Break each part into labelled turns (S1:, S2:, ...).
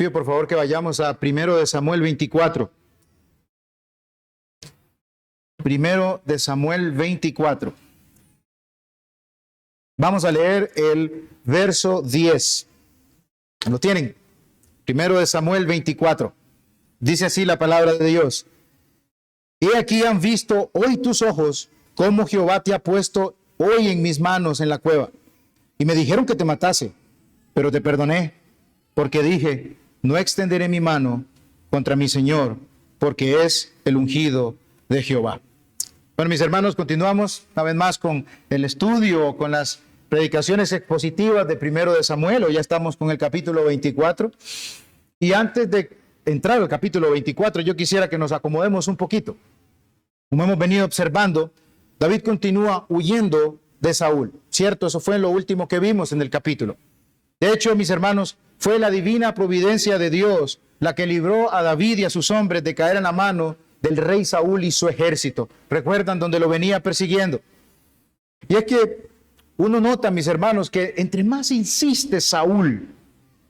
S1: pido por favor que vayamos a 1 Samuel 24. 1 Samuel 24. Vamos a leer el verso 10. ¿Lo tienen? 1 Samuel 24. Dice así la palabra de Dios. He aquí han visto hoy tus ojos cómo Jehová te ha puesto hoy en mis manos en la cueva. Y me dijeron que te matase, pero te perdoné, porque dije, no extenderé mi mano contra mi Señor, porque es el ungido de Jehová. Bueno, mis hermanos, continuamos una vez más con el estudio, con las predicaciones expositivas de 1 Samuel. Hoy ya estamos con el capítulo 24. Y antes de entrar al capítulo 24, yo quisiera que nos acomodemos un poquito. Como hemos venido observando, David continúa huyendo de Saúl, ¿cierto? Eso fue lo último que vimos en el capítulo. De hecho, mis hermanos, fue la divina providencia de Dios la que libró a David y a sus hombres de caer en la mano del rey Saúl y su ejército. ¿Recuerdan donde lo venía persiguiendo? Y es que uno nota, mis hermanos, que entre más insiste Saúl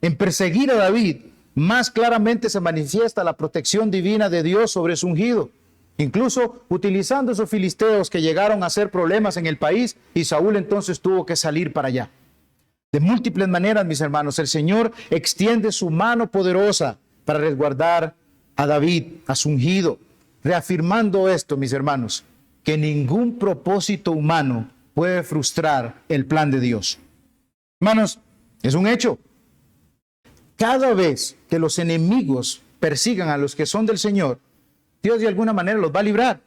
S1: en perseguir a David, más claramente se manifiesta la protección divina de Dios sobre su ungido. Incluso utilizando esos filisteos que llegaron a hacer problemas en el país, y Saúl entonces tuvo que salir para allá. De múltiples maneras, mis hermanos, el Señor extiende su mano poderosa para resguardar a David, a su ungido, reafirmando esto, mis hermanos, que ningún propósito humano puede frustrar el plan de Dios. Hermanos, es un hecho. Cada vez que los enemigos persigan a los que son del Señor, Dios de alguna manera los va a librar.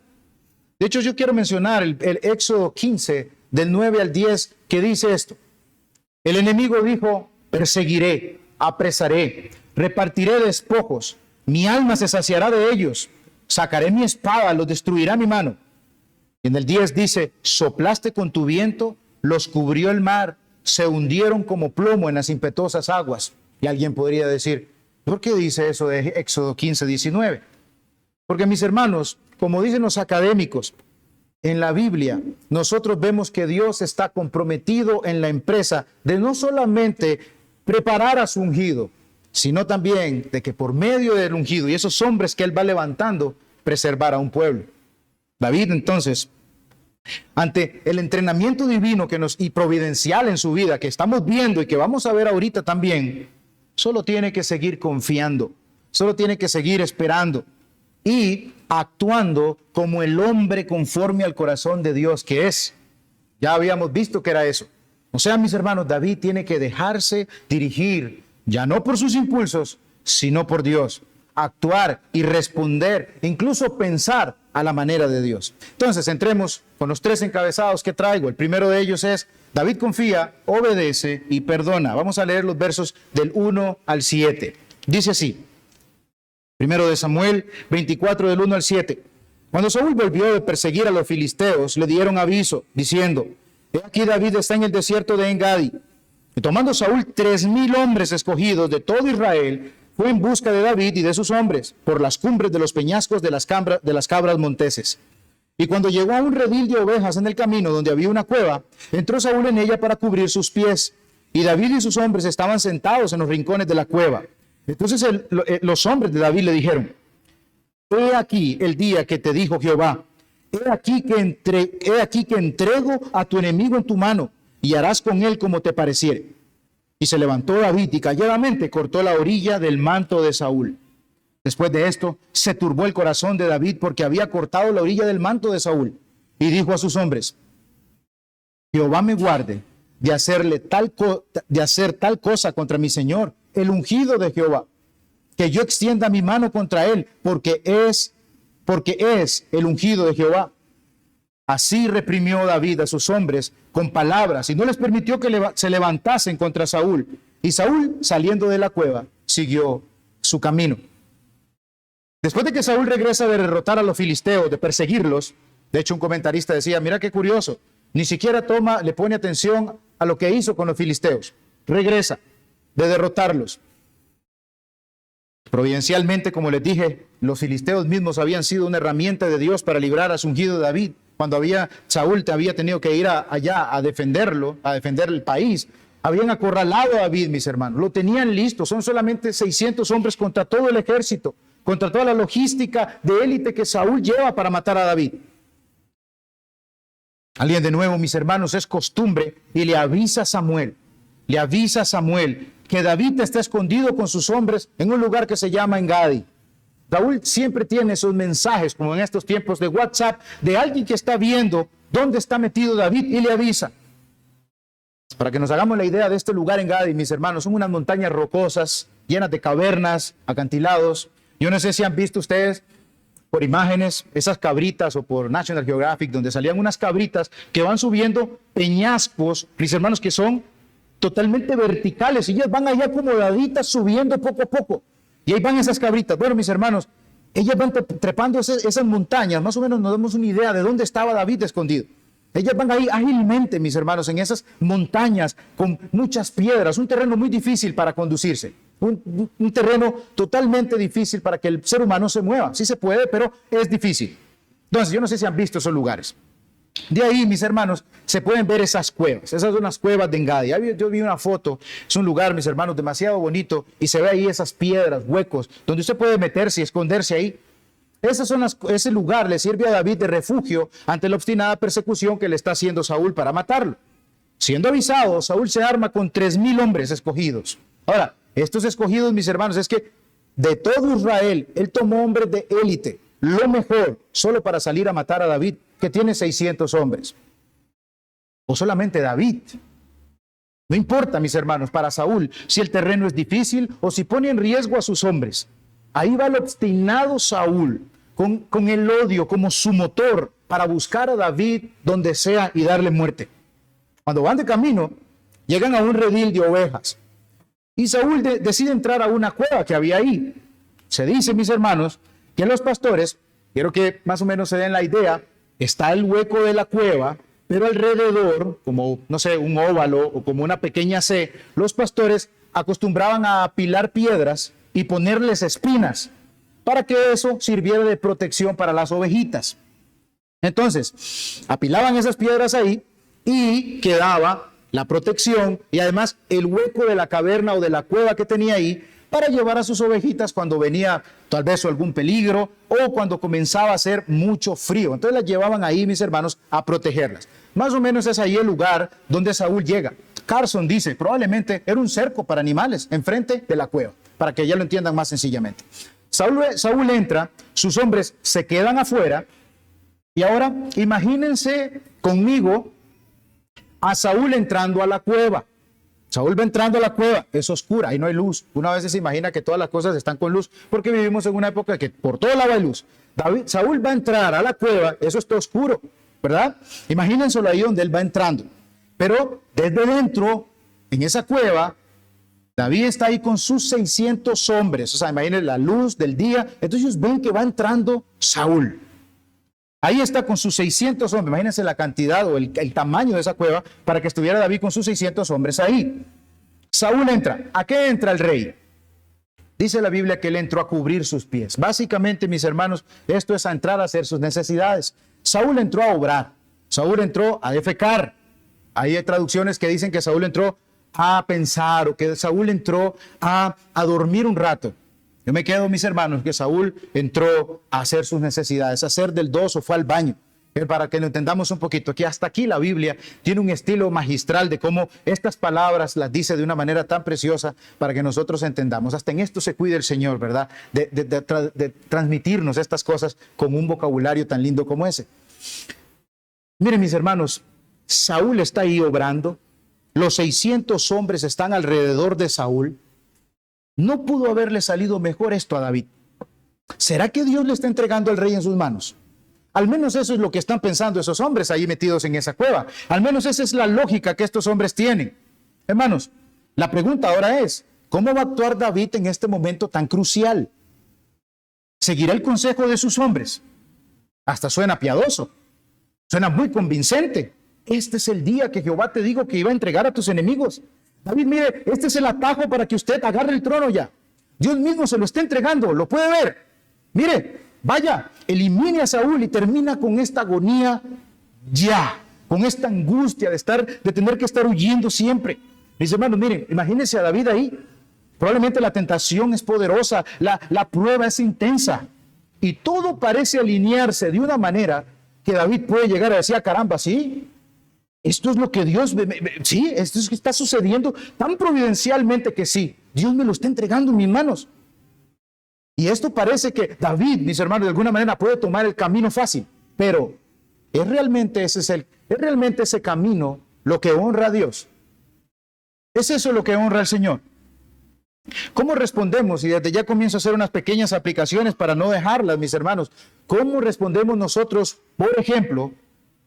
S1: De hecho, yo quiero mencionar el Éxodo 15, del 9 al 10, que dice esto. El enemigo dijo, perseguiré, apresaré, repartiré despojos, mi alma se saciará de ellos, sacaré mi espada, los destruirá mi mano. Y en el 10 dice, soplaste con tu viento, los cubrió el mar, se hundieron como plomo en las impetuosas aguas. Y alguien podría decir, ¿por qué dice eso de Éxodo 15, 19? Porque, mis hermanos, como dicen los académicos, en la Biblia nosotros vemos que Dios está comprometido en la empresa de no solamente preparar a su ungido, sino también de que por medio del ungido y esos hombres que Él va levantando, preservar a un pueblo. David, entonces, ante el entrenamiento divino y providencial en su vida que estamos viendo y que vamos a ver ahorita también, solo tiene que seguir confiando, solo tiene que seguir esperando y actuando como el hombre conforme al corazón de Dios que es. Ya habíamos visto que era eso. O sea, mis hermanos, David tiene que dejarse dirigir, ya no por sus impulsos, sino por Dios. Actuar y responder, incluso pensar a la manera de Dios. Entonces, entremos con los tres encabezados que traigo. El primero de ellos es, David confía, obedece y perdona. Vamos a leer los versos del 1 al 7. Dice así, 1 Samuel 24, del 1 al 7. Cuando Saúl volvió de perseguir a los filisteos, le dieron aviso, diciendo, he aquí David está en el desierto de En-Gadi. Y tomando Saúl 3,000 hombres escogidos de todo Israel, fue en busca de David y de sus hombres, por las cumbres de los peñascos de las cabras monteses. Y cuando llegó a un redil de ovejas en el camino donde había una cueva, entró Saúl en ella para cubrir sus pies. Y David y sus hombres estaban sentados en los rincones de la cueva. Entonces los hombres de David le dijeron, he aquí el día que te dijo Jehová, he aquí que entrego a tu enemigo en tu mano, y harás con él como te pareciere. Y se levantó David y calladamente cortó la orilla del manto de Saúl. Después de esto, se turbó el corazón de David porque había cortado la orilla del manto de Saúl. Y dijo a sus hombres, Jehová me guarde de hacer tal cosa contra mi señor, el ungido de Jehová, que yo extienda mi mano contra él, porque es el ungido de Jehová. Así reprimió David a sus hombres con palabras y no les permitió que se levantasen contra Saúl. Y Saúl, saliendo de la cueva, siguió su camino. Después de que Saúl regresa de derrotar a los filisteos, de perseguirlos, de hecho un comentarista decía, mira qué curioso, ni siquiera le pone atención a lo que hizo con los filisteos. Regresa de derrotarlos. Providencialmente, como les dije, los filisteos mismos habían sido una herramienta de Dios para librar a su ungido David. Cuando Saúl había tenido que ir allá a defenderlo, a defender el país, habían acorralado a David, mis hermanos. Lo tenían listo. Son solamente 600 hombres contra todo el ejército, contra toda la logística de élite que Saúl lleva para matar a David. Alguien de nuevo, mis hermanos, es costumbre y le avisa a Samuel que David está escondido con sus hombres en un lugar que se llama Engadi. Saúl siempre tiene esos mensajes, como en estos tiempos de WhatsApp, de alguien que está viendo dónde está metido David y le avisa. Para que nos hagamos la idea de este lugar en Engadi, mis hermanos, son unas montañas rocosas, llenas de cavernas, acantilados. Yo no sé si han visto ustedes por imágenes esas cabritas o por National Geographic, donde salían unas cabritas que van subiendo peñascos, mis hermanos, que son totalmente verticales y ellas van allá acomodaditas subiendo poco a poco. Y ahí van esas cabritas. Bueno, mis hermanos, ellas van trepando esas montañas. Más o menos nos damos una idea de dónde estaba David escondido. Ellas van ahí ágilmente, mis hermanos, en esas montañas con muchas piedras, un terreno muy difícil para conducirse, un terreno totalmente difícil para que el ser humano se mueva. Sí se puede, pero es difícil. Entonces, yo no sé si han visto esos lugares. De ahí, mis hermanos, se pueden ver esas cuevas. Esas son las cuevas de Engadi. Yo vi una foto, es un lugar, mis hermanos, demasiado bonito y se ve ahí esas piedras, huecos, donde usted puede meterse y esconderse ahí. Ese lugar le sirve a David de refugio ante la obstinada persecución que le está haciendo Saúl para matarlo. Siendo avisado, Saúl se arma con 3,000 hombres escogidos. Ahora, estos escogidos, mis hermanos, es que de todo Israel, él tomó hombres de élite, lo mejor, solo para salir a matar a David, que tiene 600 hombres. O solamente David. No importa, mis hermanos, para Saúl, si el terreno es difícil o si pone en riesgo a sus hombres. Ahí va el obstinado Saúl, con el odio como su motor para buscar a David donde sea y darle muerte. Cuando van de camino, llegan a un redil de ovejas. Y Saúl decide entrar a una cueva que había ahí. Se dice, mis hermanos, que los pastores, quiero que más o menos se den la idea, está el hueco de la cueva, pero alrededor, como, no sé, un óvalo o como una pequeña C, los pastores acostumbraban a apilar piedras y ponerles espinas para que eso sirviera de protección para las ovejitas. Entonces, apilaban esas piedras ahí y quedaba la protección y además el hueco de la caverna o de la cueva que tenía ahí para llevar a sus ovejitas cuando venía tal vez algún peligro o cuando comenzaba a hacer mucho frío. Entonces las llevaban ahí, mis hermanos, a protegerlas. Más o menos es ahí el lugar donde Saúl llega. Carson dice, probablemente era un cerco para animales enfrente de la cueva, para que ya lo entiendan más sencillamente. Saúl entra, sus hombres se quedan afuera y ahora imagínense conmigo a Saúl entrando a la cueva. Saúl va entrando a la cueva, es oscura, ahí no hay luz. Una vez se imagina que todas las cosas están con luz porque vivimos en una época que por todo lado hay luz. Saúl va a entrar a la cueva, eso está oscuro, ¿verdad? Imagínenselo ahí donde él va entrando. Pero desde dentro, en esa cueva, David está ahí con sus 600 hombres. O sea, imagínense la luz del día. Entonces ellos ven que va entrando Saúl. Ahí está con sus 600 hombres. Imagínense la cantidad o el tamaño de esa cueva para que estuviera David con sus 600 hombres ahí. Saúl entra. ¿A qué entra el rey? Dice la Biblia que él entró a cubrir sus pies. Básicamente, mis hermanos, esto es a entrar a hacer sus necesidades. Saúl entró a obrar. Saúl entró a defecar. Hay traducciones que dicen que Saúl entró a pensar o que Saúl entró a dormir un rato. Yo me quedo, mis hermanos, que Saúl entró a hacer sus necesidades, a hacer del dos o fue al baño. Para que lo entendamos un poquito, que hasta aquí la Biblia tiene un estilo magistral de cómo estas palabras las dice de una manera tan preciosa para que nosotros entendamos. Hasta en esto se cuida el Señor, ¿verdad? De transmitirnos estas cosas con un vocabulario tan lindo como ese. Miren, mis hermanos, Saúl está ahí obrando. Los 600 hombres están alrededor de Saúl. No pudo haberle salido mejor esto a David. ¿Será que Dios le está entregando al rey en sus manos? Al menos eso es lo que están pensando esos hombres ahí metidos en esa cueva. Al menos esa es la lógica que estos hombres tienen. Hermanos, la pregunta ahora es, ¿cómo va a actuar David en este momento tan crucial? ¿Seguirá el consejo de sus hombres? Hasta suena piadoso. Suena muy convincente. Este es el día que Jehová te dijo que iba a entregar a tus enemigos. David, mire, este es el atajo para que usted agarre el trono ya. Dios mismo se lo está entregando, lo puede ver. Mire, vaya, elimine a Saúl y termina con esta agonía ya, con esta angustia de tener que estar huyendo siempre. Mis hermanos, miren, imagínense a David ahí. Probablemente la tentación es poderosa, la prueba es intensa. Y todo parece alinearse de una manera que David puede llegar a decir, caramba, sí, esto es lo que Dios, sí, esto es lo que está sucediendo tan providencialmente que sí, Dios me lo está entregando en mis manos. Y esto parece que David, mis hermanos, de alguna manera puede tomar el camino fácil, pero ¿es realmente ese camino lo que honra a Dios? ¿Es eso lo que honra al Señor? ¿Cómo respondemos? Y desde ya comienzo a hacer unas pequeñas aplicaciones para no dejarlas, mis hermanos. ¿Cómo respondemos nosotros, por ejemplo,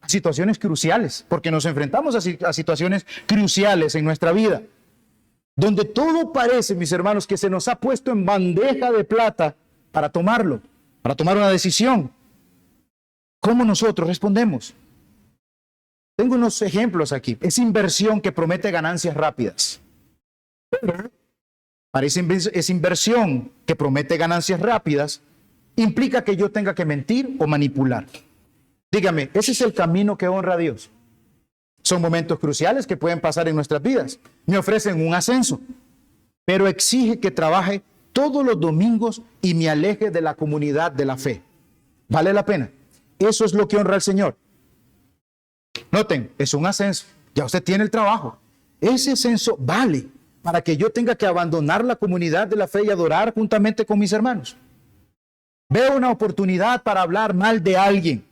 S1: a situaciones cruciales? Porque nos enfrentamos a situaciones cruciales en nuestra vida, donde todo parece, mis hermanos, que se nos ha puesto en bandeja de plata para tomarlo, para tomar una decisión. ¿Cómo nosotros respondemos? Tengo unos ejemplos aquí. Es inversión que promete ganancias rápidas. Pero para esa inversión que promete ganancias rápidas, implica que yo tenga que mentir o manipular. Dígame, ¿ese es el camino que honra a Dios? Son momentos cruciales que pueden pasar en nuestras vidas. Me ofrecen un ascenso, pero exige que trabaje todos los domingos y me aleje de la comunidad de la fe. ¿Vale la pena? Eso es lo que honra al Señor. Noten, es un ascenso. Ya usted tiene el trabajo. Ese ascenso vale para que yo tenga que abandonar la comunidad de la fe y adorar juntamente con mis hermanos. Veo una oportunidad para hablar mal de alguien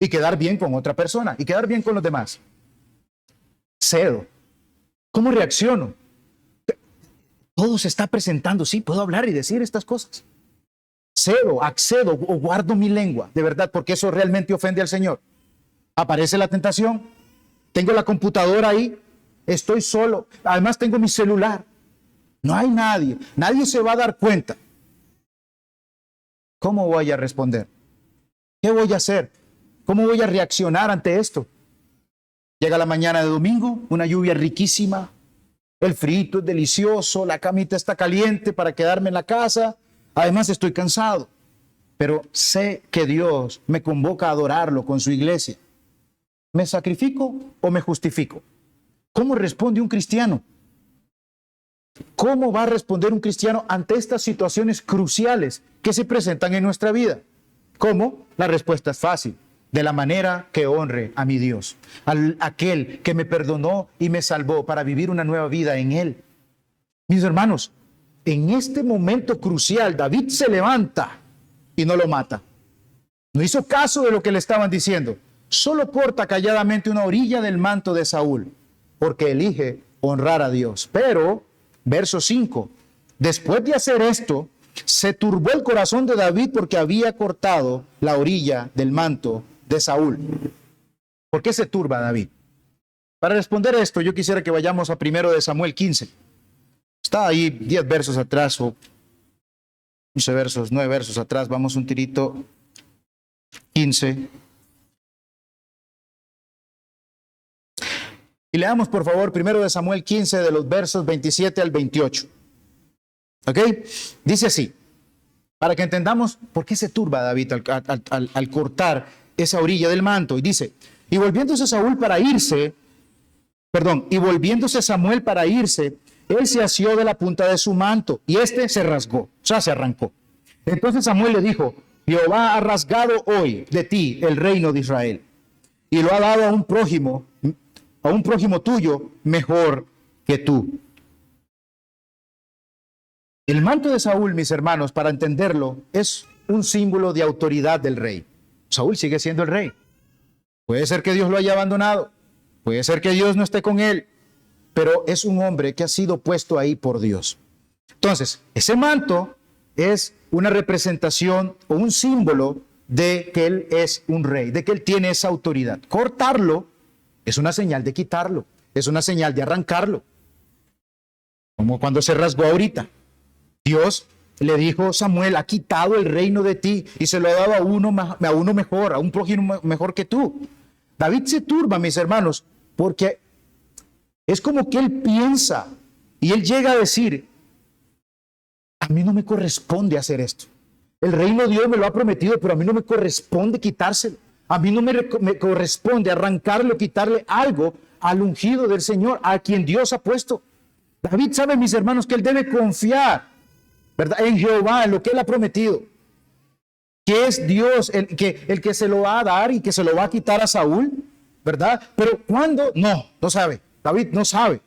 S1: y quedar bien con otra persona y quedar bien con los demás. Cedo. ¿Cómo reacciono? Todo se está presentando. Sí, puedo hablar y decir estas cosas. Cedo, accedo o guardo mi lengua, de verdad, porque eso realmente ofende al Señor. Aparece la tentación. Tengo la computadora ahí. Estoy solo. Además tengo mi celular. No hay nadie. Nadie se va a dar cuenta. ¿Cómo voy a responder? ¿Qué voy a hacer? ¿Cómo voy a reaccionar ante esto? Llega la mañana de domingo, una lluvia riquísima. El frito es delicioso. La camita está caliente para quedarme en la casa. Además estoy cansado. Pero sé que Dios me convoca a adorarlo con su iglesia. ¿Me sacrifico o me justifico? ¿Cómo responde un cristiano? ¿Cómo va a responder un cristiano ante estas situaciones cruciales que se presentan en nuestra vida? ¿Cómo? La respuesta es fácil. De la manera que honre a mi Dios, aquel que me perdonó y me salvó para vivir una nueva vida en Él. Mis hermanos, en este momento crucial, David se levanta y no lo mata. No hizo caso de lo que le estaban diciendo. Solo corta calladamente una orilla del manto de Saúl, porque elige honrar a Dios. Pero, verso 5, después de hacer esto, se turbó el corazón de David porque había cortado la orilla del manto de Saúl. ¿Por qué se turba David? Para responder a esto, yo quisiera que vayamos a 1 de Samuel 15. Está ahí 10 versos atrás o 11 versos, 9 versos atrás. Vamos un tirito. 15. Y leamos por favor 1 de Samuel 15 de los versos 27 al 28. ¿Ok? Dice así, para que entendamos por qué se turba David al cortar esa orilla del manto. Y dice, y volviéndose Samuel para irse, él se asió de la punta de su manto y este se rasgó, o sea, se arrancó. Entonces Samuel le dijo, Jehová ha rasgado hoy de ti el reino de Israel y lo ha dado a un prójimo tuyo mejor que tú. El manto de Saúl, mis hermanos, para entenderlo, es un símbolo de autoridad del rey. Saúl sigue siendo el rey. Puede ser que Dios lo haya abandonado, puede ser que Dios no esté con él, pero es un hombre que ha sido puesto ahí por Dios. Entonces, ese manto es una representación o un símbolo de que él es un rey, de que él tiene esa autoridad. Cortarlo es una señal de quitarlo, es una señal de arrancarlo. Como cuando se rasgó ahorita. Dios le dijo, Samuel, ha quitado el reino de ti y se lo ha dado a uno mejor, a un prójimo mejor que tú. David se turba, mis hermanos, porque es como que él piensa y él llega a decir, a mí no me corresponde hacer esto. El reino de Dios me lo ha prometido, pero a mí no me corresponde quitárselo. A mí no me corresponde arrancarle o quitarle algo al ungido del Señor, a quien Dios ha puesto. David sabe, mis hermanos, que él debe confiar, ¿verdad?, en Jehová, en lo que él ha prometido, que es Dios el que se lo va a dar y que se lo va a quitar a Saúl, ¿verdad? Pero ¿cuándo? No sabe. David no sabe.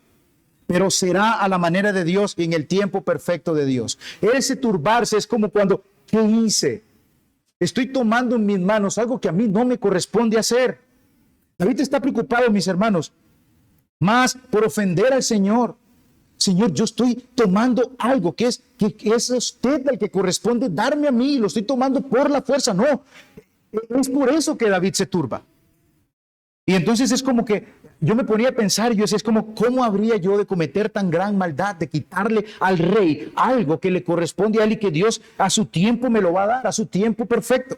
S1: Pero será a la manera de Dios y en el tiempo perfecto de Dios. Ese turbarse es como cuando, ¿qué hice? Estoy tomando en mis manos algo que a mí no me corresponde hacer. David está preocupado, mis hermanos, más por ofender al Señor. Señor, yo estoy tomando algo que es usted el que corresponde darme a mí, lo estoy tomando por la fuerza. No, es por eso que David se turba. Y entonces es como que yo me ponía a pensar, yo decía, es como, ¿cómo habría yo de cometer tan gran maldad, de quitarle al rey algo que le corresponde a él y que Dios a su tiempo me lo va a dar, a su tiempo perfecto?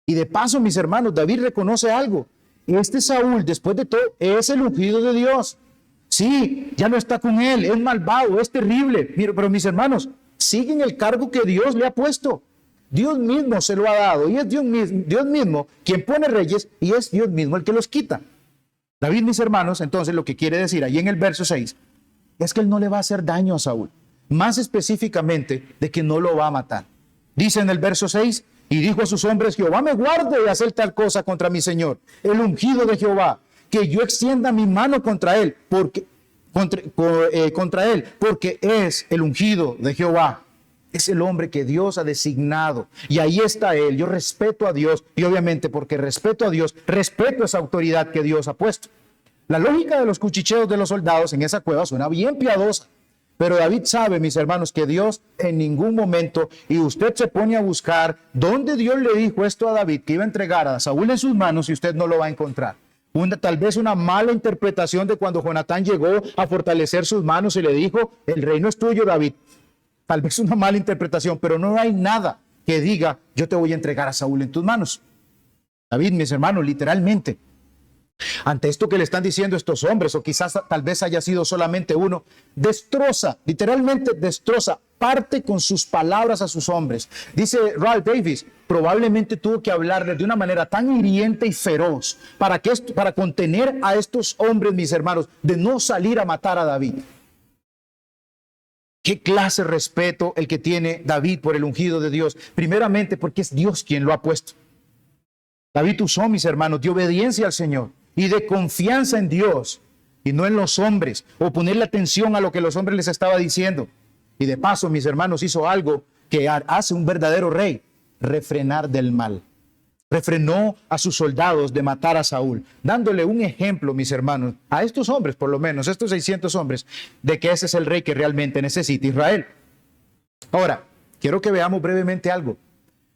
S1: Y de paso, mis hermanos, David reconoce algo. Este Saúl, después de todo, es el ungido de Dios. Sí, ya no está con él, es malvado, es terrible. Pero mis hermanos, siguen el cargo que Dios le ha puesto. Dios mismo se lo ha dado y es Dios mismo quien pone reyes y es Dios mismo el que los quita. David, mis hermanos, entonces lo que quiere decir ahí en el verso 6 es que él no le va a hacer daño a Saúl. Más específicamente de que no lo va a matar. Dice en el verso 6, y dijo a sus hombres, Jehová me guarde de hacer tal cosa contra mi Señor, el ungido de Jehová, que yo extienda mi mano contra él, contra él, porque es el ungido de Jehová. Es el hombre que Dios ha designado. Y ahí está él. Yo respeto a Dios. Y obviamente porque respeto a Dios, respeto esa autoridad que Dios ha puesto. La lógica de los cuchicheos de los soldados en esa cueva suena bien piadosa. Pero David sabe, mis hermanos, que Dios en ningún momento, y usted se pone a buscar dónde Dios le dijo esto a David, que iba a entregar a Saúl en sus manos, y usted no lo va a encontrar. Tal vez una mala interpretación de cuando Jonatán llegó a fortalecer sus manos y le dijo, el reino es tuyo, David. Tal vez una mala interpretación, pero no hay nada que diga, yo te voy a entregar a Saúl en tus manos. David, mis hermanos, literalmente, ante esto que le están diciendo estos hombres, o quizás tal vez haya sido solamente uno, destroza, literalmente destroza, parte con sus palabras a sus hombres. Dice Ralph Davis, probablemente tuvo que hablarles de una manera tan hiriente y feroz para contener a estos hombres, mis hermanos, de no salir a matar a David. ¿Qué clase de respeto el que tiene David por el ungido de Dios? Primeramente porque es Dios quien lo ha puesto. David usó, mis hermanos, de obediencia al Señor y de confianza en Dios y no en los hombres, o ponerle atención a lo que los hombres les estaba diciendo. Y de paso, mis hermanos, hizo algo que hace un verdadero rey, refrenar del mal. Refrenó a sus soldados de matar a Saúl, dándole un ejemplo, mis hermanos, a estos hombres, por lo menos, estos 600 hombres, de que ese es el rey que realmente necesita Israel. Ahora, quiero que veamos brevemente algo,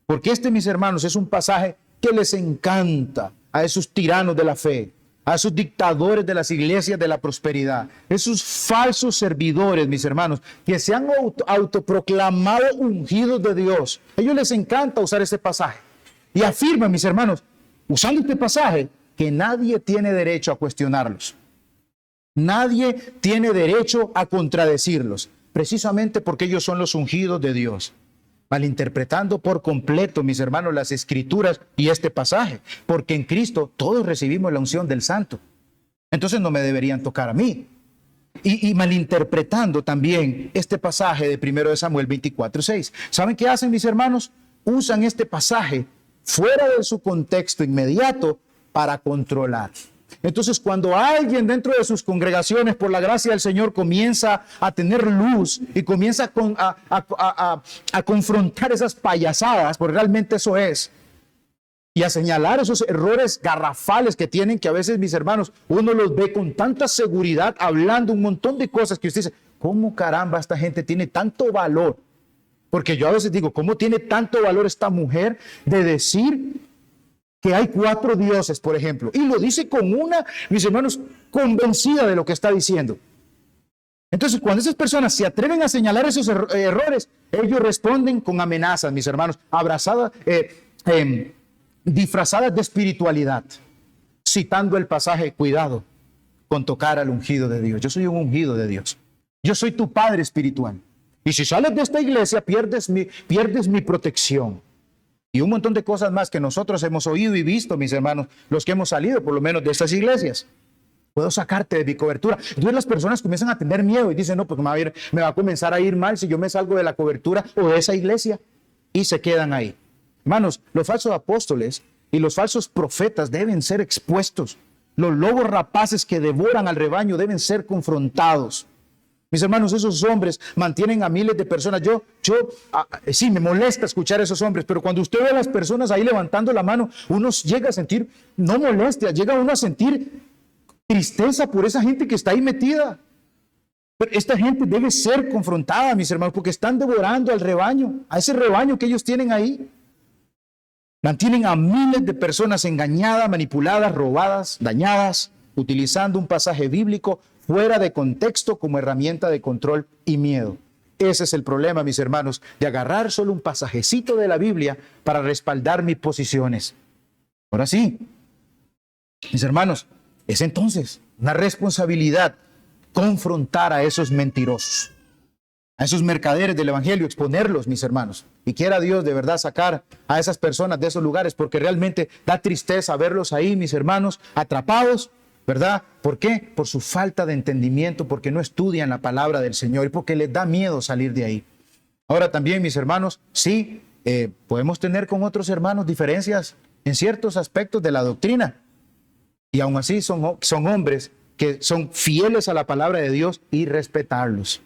S1: porque mis hermanos, es un pasaje que les encanta a esos tiranos de la fe, a esos dictadores de las iglesias de la prosperidad, esos falsos servidores, mis hermanos, que se han autoproclamado ungidos de Dios. A ellos les encanta usar este pasaje. Y afirman, mis hermanos, usando este pasaje, que nadie tiene derecho a cuestionarlos. Nadie tiene derecho a contradecirlos, precisamente porque ellos son los ungidos de Dios. Malinterpretando por completo, mis hermanos, las escrituras y este pasaje, porque en Cristo todos recibimos la unción del Santo. Entonces no me deberían tocar a mí. Y malinterpretando también este pasaje de 1 Samuel 24:6. ¿Saben qué hacen, mis hermanos? Usan este pasaje fuera de su contexto inmediato para controlar. Entonces, cuando alguien dentro de sus congregaciones, por la gracia del Señor, comienza a tener luz y comienza a confrontar esas payasadas, porque realmente eso es, y a señalar esos errores garrafales que tienen, que a veces, mis hermanos, uno los ve con tanta seguridad, hablando un montón de cosas que usted dice, ¿cómo caramba esta gente tiene tanto valor? Porque yo a veces digo, ¿cómo tiene tanto valor esta mujer de decir que hay 4 dioses, por ejemplo? Y lo dice con una, mis hermanos, convencida de lo que está diciendo. Entonces, cuando esas personas se atreven a señalar esos errores, ellos responden con amenazas, mis hermanos, disfrazadas de espiritualidad, citando el pasaje, cuidado con tocar al ungido de Dios. Yo soy un ungido de Dios. Yo soy tu padre espiritual. Y si sales de esta iglesia, pierdes mi protección. Y un montón de cosas más que nosotros hemos oído y visto, mis hermanos, los que hemos salido por lo menos de estas iglesias. Puedo sacarte de mi cobertura. Entonces las personas comienzan a tener miedo y dicen, no, pues me va a comenzar a ir mal si yo me salgo de la cobertura o de esa iglesia, y se quedan ahí. Hermanos, los falsos apóstoles y los falsos profetas deben ser expuestos. Los lobos rapaces que devoran al rebaño deben ser confrontados. Mis hermanos, esos hombres mantienen a miles de personas. Sí, me molesta escuchar a esos hombres, pero cuando usted ve a las personas ahí levantando la mano, uno llega a sentir, no molestia, llega uno a sentir tristeza por esa gente que está ahí metida. Pero esta gente debe ser confrontada, mis hermanos, porque están devorando al rebaño, a ese rebaño que ellos tienen ahí. Mantienen a miles de personas engañadas, manipuladas, robadas, dañadas, utilizando un pasaje bíblico fuera de contexto como herramienta de control y miedo. Ese es el problema, mis hermanos, de agarrar solo un pasajecito de la Biblia para respaldar mis posiciones. Ahora sí, mis hermanos, es entonces una responsabilidad confrontar a esos mentirosos, a esos mercaderes del evangelio, exponerlos, mis hermanos. Y quiera Dios de verdad sacar a esas personas de esos lugares, porque realmente da tristeza verlos ahí, mis hermanos, atrapados, ¿verdad? ¿Por qué? Por su falta de entendimiento, porque no estudian la palabra del Señor y porque les da miedo salir de ahí. Ahora también, mis hermanos, sí, podemos tener con otros hermanos diferencias en ciertos aspectos de la doctrina. Y aún así son hombres que son fieles a la palabra de Dios y respetarlos.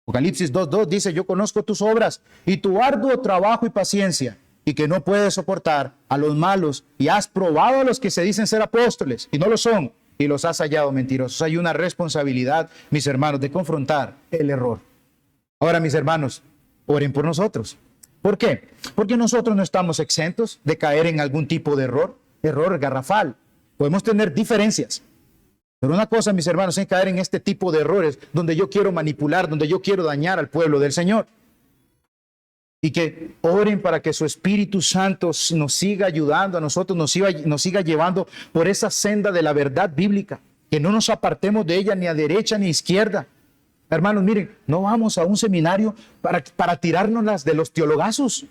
S1: Apocalipsis 2:2 dice, yo conozco tus obras y tu arduo trabajo y paciencia, y que no puedes soportar a los malos, y has probado a los que se dicen ser apóstoles y no lo son, y los has hallado mentirosos. Hay una responsabilidad, mis hermanos, de confrontar el error. Ahora, mis hermanos, oren por nosotros. ¿Por qué? Porque nosotros no estamos exentos de caer en algún tipo de error garrafal. Podemos tener diferencias. Pero una cosa, mis hermanos, es caer en este tipo de errores donde yo quiero manipular, donde yo quiero dañar al pueblo del Señor. Y que oren para que su Espíritu Santo nos siga ayudando a nosotros, nos siga llevando por esa senda de la verdad bíblica, que no nos apartemos de ella ni a derecha ni a izquierda. Hermanos, miren, no vamos a un seminario para tirarnos de los teologazos.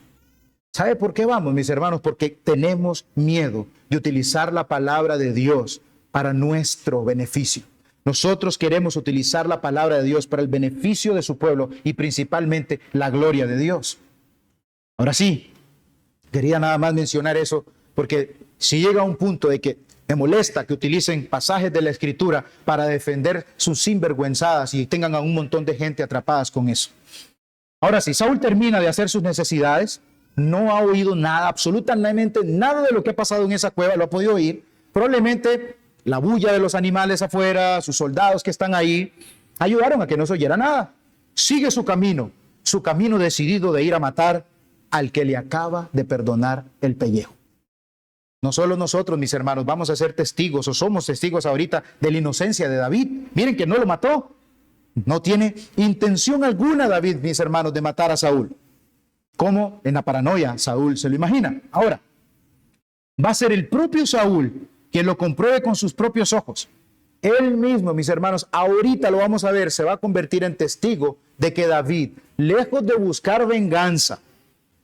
S1: ¿Sabe por qué vamos, mis hermanos? Porque tenemos miedo de utilizar la palabra de Dios para nuestro beneficio. Nosotros queremos utilizar la palabra de Dios para el beneficio de su pueblo y principalmente la gloria de Dios. Ahora sí, quería nada más mencionar eso, porque si llega a un punto de que me molesta que utilicen pasajes de la Escritura para defender sus sinvergüenzadas y tengan a un montón de gente atrapadas con eso. Ahora sí, Saúl termina de hacer sus necesidades, no ha oído nada, absolutamente nada de lo que ha pasado en esa cueva, lo ha podido oír. Probablemente la bulla de los animales afuera, sus soldados que están ahí, ayudaron a que no se oyera nada. Sigue su camino decidido de ir a matar al que le acaba de perdonar el pellejo. No solo nosotros, mis hermanos, vamos a ser testigos o somos testigos ahorita de la inocencia de David. Miren que no lo mató. No tiene intención alguna David, mis hermanos, de matar a Saúl. Como en la paranoia Saúl se lo imagina. Ahora, va a ser el propio Saúl quien lo compruebe con sus propios ojos. Él mismo, mis hermanos, ahorita lo vamos a ver, se va a convertir en testigo de que David, lejos de buscar venganza,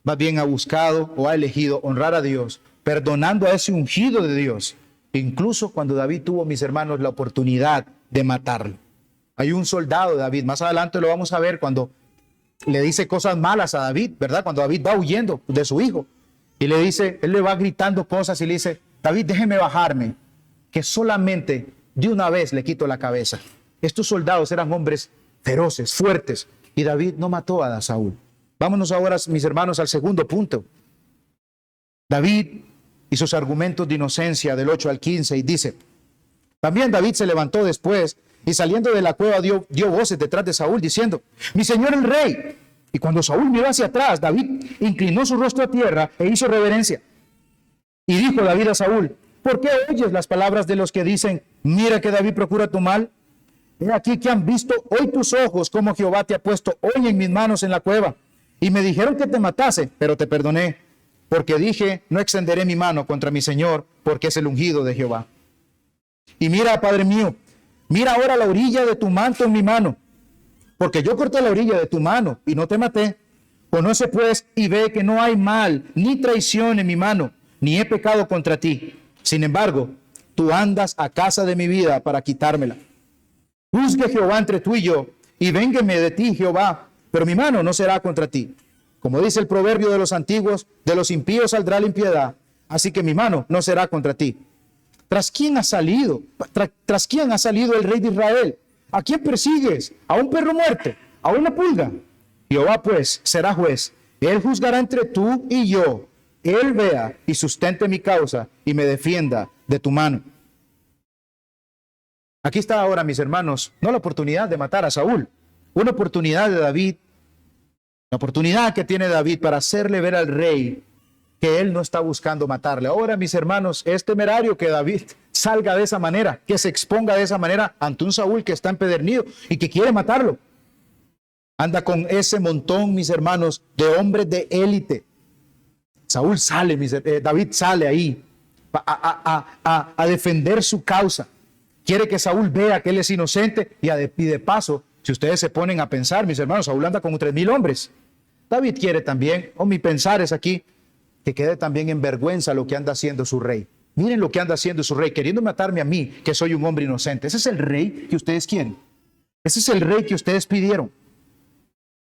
S1: más bien ha buscado o ha elegido honrar a Dios, perdonando a ese ungido de Dios, incluso cuando David tuvo, mis hermanos, la oportunidad de matarlo. Hay un soldado de David, más adelante lo vamos a ver cuando le dice cosas malas a David, ¿verdad? Cuando David va huyendo de su hijo y le dice, él le va gritando cosas y le dice, David, déjeme bajarme, que solamente de una vez le quito la cabeza. Estos soldados eran hombres feroces, fuertes, y David no mató a Saúl. Vámonos ahora, mis hermanos, al segundo punto. David y sus argumentos de inocencia del 8 al 15, y dice, también David se levantó después y saliendo de la cueva dio voces detrás de Saúl diciendo, mi señor el rey. Y cuando Saúl miró hacia atrás, David inclinó su rostro a tierra e hizo reverencia. Y dijo David a Saúl, ¿por qué oyes las palabras de los que dicen, mira que David procura tu mal? He aquí que han visto hoy tus ojos como Jehová te ha puesto hoy en mis manos en la cueva. Y me dijeron que te matase, pero te perdoné, porque dije, no extenderé mi mano contra mi Señor, porque es el ungido de Jehová. Y mira, Padre mío, mira ahora la orilla de tu manto en mi mano, porque yo corté la orilla de tu mano y no te maté. Conoce pues y ve que no hay mal ni traición en mi mano, ni he pecado contra ti. Sin embargo, tú andas a casa de mi vida para quitármela. Juzgue Jehová entre tú y yo, y véngueme de ti, Jehová, pero mi mano no será contra ti. Como dice el proverbio de los antiguos, de los impíos saldrá la impiedad, así que mi mano no será contra ti. ¿Tras quién ha salido? ¿Tras quién ha salido el rey de Israel? ¿A quién persigues? ¿A un perro muerto? ¿A una pulga? Jehová pues será juez. Él juzgará entre tú y yo. Él vea y sustente mi causa y me defienda de tu mano. Aquí está ahora, mis hermanos, no la oportunidad de matar a Saúl, una oportunidad de David, la oportunidad que tiene David para hacerle ver al rey que él no está buscando matarle. Ahora, mis hermanos, es temerario que David salga de esa manera, que se exponga de esa manera ante un Saúl que está empedernido y que quiere matarlo. Anda con ese montón, mis hermanos, de hombres de élite. David sale ahí a defender su causa. Quiere que Saúl vea que él es inocente y de paso, si ustedes se ponen a pensar, mis hermanos, Saúl anda con 3,000 hombres. David quiere también, mi pensar es aquí, que quede también en vergüenza lo que anda haciendo su rey. Miren lo que anda haciendo su rey, queriendo matarme a mí, que soy un hombre inocente. Ese es el rey que ustedes quieren. Ese es el rey que ustedes pidieron.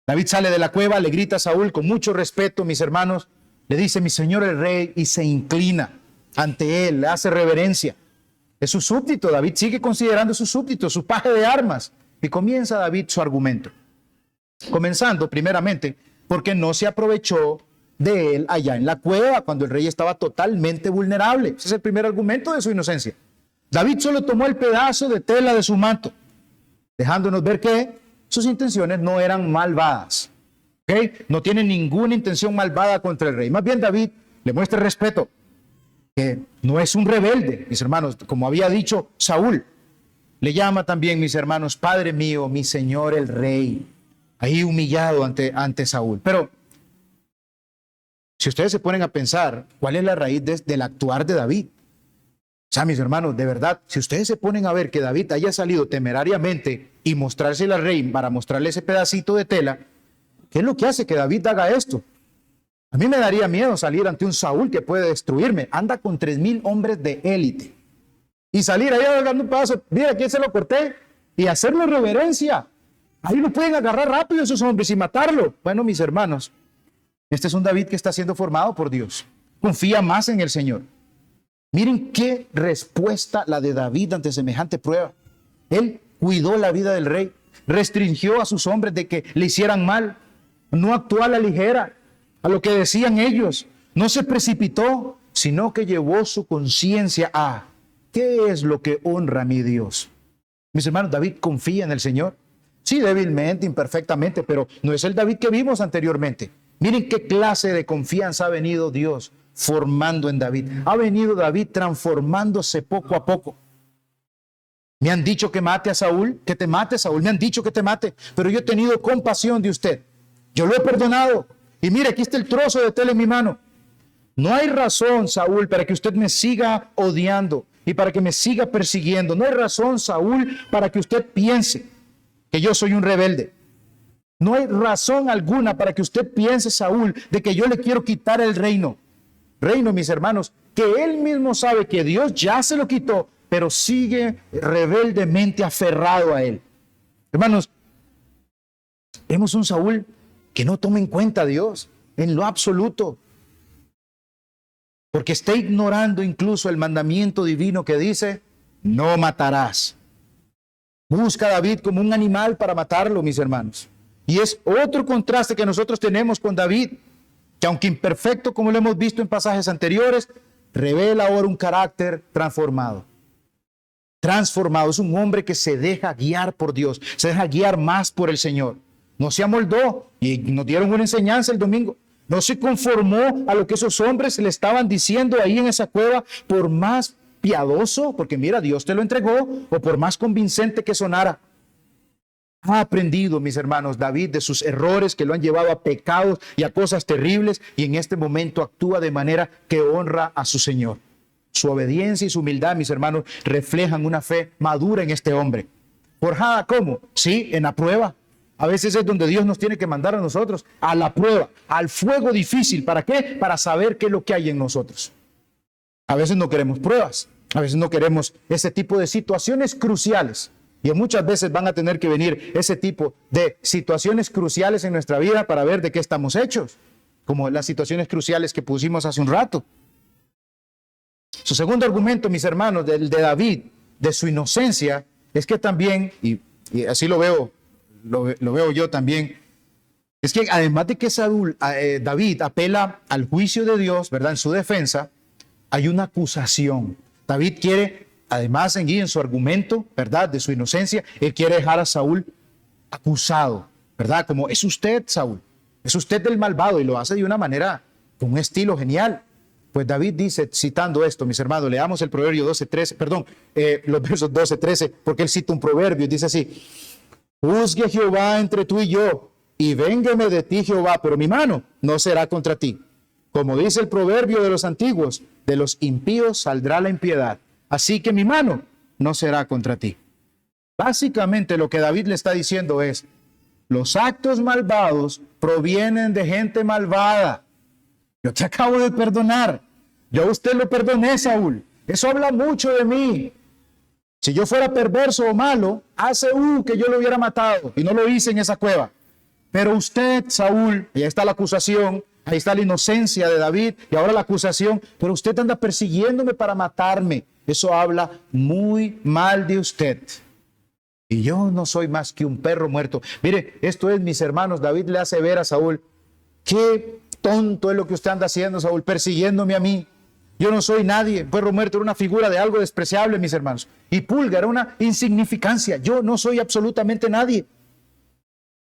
S1: David sale de la cueva, le grita a Saúl con mucho respeto, mis hermanos, le dice, mi señor el rey, y se inclina ante él, le hace reverencia. Es su súbdito, David sigue considerando su súbdito, su paje de armas. Y comienza David su argumento. Comenzando primeramente porque no se aprovechó de él allá en la cueva, cuando el rey estaba totalmente vulnerable. Ese es el primer argumento de su inocencia. David solo tomó el pedazo de tela de su manto, dejándonos ver que sus intenciones no eran malvadas. ¿Okay? No tiene ninguna intención malvada contra el rey. Más bien David le muestra respeto, que no es un rebelde, mis hermanos, como había dicho Saúl. Le llama también, mis hermanos, Padre mío, mi Señor el Rey, ahí humillado ante Saúl. Pero si ustedes se ponen a pensar, ¿cuál es la raíz del actuar de David? O sea, mis hermanos, de verdad, si ustedes se ponen a ver que David haya salido temerariamente y mostrársela al rey para mostrarle ese pedacito de tela, ¿qué es lo que hace que David haga esto? A mí me daría miedo salir ante un Saúl que puede destruirme. Anda con 3,000 hombres de élite. Y salir ahí dando un paso, mira, aquí se lo corté, y hacerle reverencia. Ahí lo pueden agarrar rápido esos hombres y matarlo. Bueno, mis hermanos, este es un David que está siendo formado por Dios. Confía más en el Señor. Miren qué respuesta la de David ante semejante prueba. Él cuidó la vida del rey, restringió a sus hombres de que le hicieran mal, no actuó a la ligera, a lo que decían ellos, no se precipitó, sino que llevó su conciencia a ¿qué es lo que honra a mi Dios? Mis hermanos, David confía en el Señor. Sí, débilmente, imperfectamente, pero no es el David que vimos anteriormente. Miren qué clase de confianza ha venido Dios formando en David. Ha venido David transformándose poco a poco. Me han dicho que mate a Saúl, que te mate, Saúl. Me han dicho que te mate, pero yo he tenido compasión de usted. Yo lo he perdonado. Y mire, aquí está el trozo de tela en mi mano. No hay razón, Saúl, para que usted me siga odiando y para que me siga persiguiendo. No hay razón, Saúl, para que usted piense que yo soy un rebelde. No hay razón alguna para que usted piense, Saúl, de que yo le quiero quitar el reino. Reino, mis hermanos, que él mismo sabe que Dios ya se lo quitó, pero sigue rebeldemente aferrado a él. Hermanos, vemos un Saúl que no toma en cuenta a Dios en lo absoluto, porque está ignorando incluso el mandamiento divino que dice, no matarás. Busca a David como un animal para matarlo, mis hermanos. Y es otro contraste que nosotros tenemos con David, que aunque imperfecto, como lo hemos visto en pasajes anteriores, revela ahora un carácter transformado. Transformado, es un hombre que se deja guiar por Dios, se deja guiar más por el Señor. No se amoldó, y nos dieron una enseñanza el domingo. No se conformó a lo que esos hombres le estaban diciendo ahí en esa cueva, por más piadoso, porque mira, Dios te lo entregó, o por más convincente que sonara. Ha aprendido, mis hermanos, David de sus errores que lo han llevado a pecados y a cosas terribles, y en este momento actúa de manera que honra a su Señor. Su obediencia y su humildad, mis hermanos, reflejan una fe madura en este hombre. ¿Forjada cómo? Sí, en la prueba. A veces es donde Dios nos tiene que mandar a nosotros a la prueba, al fuego difícil. ¿Para qué? Para saber qué es lo que hay en nosotros. A veces no queremos pruebas, a veces no queremos ese tipo de situaciones cruciales. Y muchas veces van a tener que venir ese tipo de situaciones cruciales en nuestra vida para ver de qué estamos hechos, como las situaciones cruciales que pusimos hace un rato. Su segundo argumento, mis hermanos, de David, de su inocencia, es que también, y así lo veo yo también, es que además de que David apela al juicio de Dios, ¿verdad? En su defensa, hay una acusación. David quiere, además en su argumento, ¿verdad? De su inocencia, él quiere dejar a Saúl acusado, ¿verdad? Como es usted, Saúl, es usted el malvado, y lo hace de una manera, con un estilo genial. Pues David dice, citando esto, mis hermanos, leamos el proverbio 12:13, los versos 12-13, porque él cita un proverbio y dice así: juzgue Jehová entre tú y yo, y véngame de ti Jehová, pero mi mano no será contra ti. Como dice el proverbio de los antiguos, de los impíos saldrá la impiedad, así que mi mano no será contra ti. Básicamente lo que David le está diciendo es, los actos malvados provienen de gente malvada. Yo te acabo de perdonar. Yo a usted lo perdoné, Saúl. Eso habla mucho de mí. Si yo fuera perverso o malo, hace que yo lo hubiera matado y no lo hice en esa cueva. Pero usted, Saúl, y ahí está la acusación, ahí está la inocencia de David y ahora la acusación, pero usted anda persiguiéndome para matarme. Eso habla muy mal de usted. Y yo no soy más que un perro muerto. Mire, esto es, mis hermanos, David le hace ver a Saúl, qué tonto es lo que usted anda haciendo, Saúl, persiguiéndome a mí. Yo no soy nadie. Perro muerto era una figura de algo despreciable, mis hermanos. Y pulga era una insignificancia. Yo no soy absolutamente nadie.